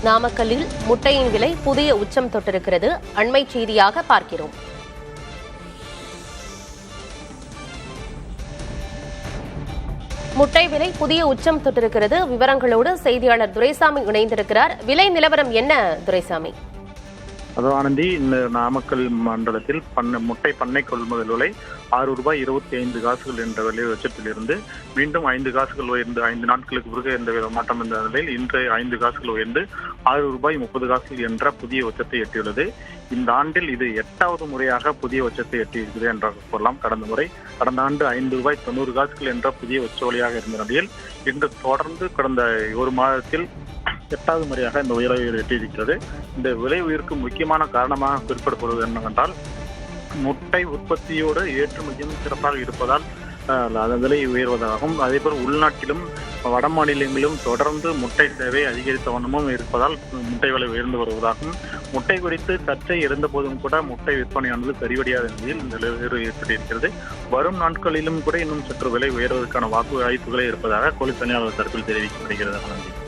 நாமக்கல்லில் முட்டையின் விலை புதிய உச்சம் தொட்டிருக்கிறது. அண்மை செய்தியாக பார்க்கிறோம். முட்டை விலை புதிய உச்சம் தொட்டிருக்கிறது. விவரங்களோடு செய்தியாளர் துரைசாமி இணைந்திருக்கிறார். விலை நிலவரம் என்ன துரைசாமி? ஆனந்தி, இந்த நாமக்கல் மண்டலத்தில் முட்டை பண்ணை கொள்முதல் விலை ₹6.25 என்ற விலை உச்சத்திலிருந்து மீண்டும் 5 காசுகள் உயர்ந்து 5 நாட்களுக்கு பிறகு எந்த மாற்றம் என்ற நிலையில் இன்று 5 காசுகள் உயர்ந்து ₹6.30 என்ற புதிய உச்சத்தை எட்டியுள்ளது. இந்த ஆண்டில் இது 8வது முறையாக புதிய உச்சத்தை எட்டியிருக்கிறது என்றால் கூறலாம். கடந்த ஆண்டு ₹5.90 என்ற புதிய உச்ச விலையாக இருந்த நிலையில் இன்று தொடர்ந்து கடந்த ஒரு மாதத்தில் 8வது முறையாக இந்த உயர்வை எட்டியிருக்கிறது. இந்த விலை உயர்வுக்கு முக்கியமான காரணமாக குறிப்பிடப்படுவது என்னவென்றால், முட்டை உற்பத்தியோடு ஏற்றுமதியும் சிறப்பாக இருப்பதால் அதன் விலை உயர்வதாகவும், அதேபோல் உள்நாட்டிலும் வட மாநிலங்களிலும் தொடர்ந்து முட்டை தேவை அதிகரித்த வண்ணமும் இருப்பதால் முட்டை விலை உயர்ந்து வருவதாகவும், முட்டை குறித்து சர்ச்சை இருந்த போதும் கூட முட்டை விற்பனையானது சரிவடையாத நிலையில் இந்த உயர்வு ஏற்பட்டிருக்கிறது. வரும் நாட்களிலும் கூட இன்னும் சற்று விலை உயர்வதற்கான வாய்ப்புகளே இருப்பதாக கோழி பணியாளர் தரப்பில் தெரிவிக்கப்படுகிறது.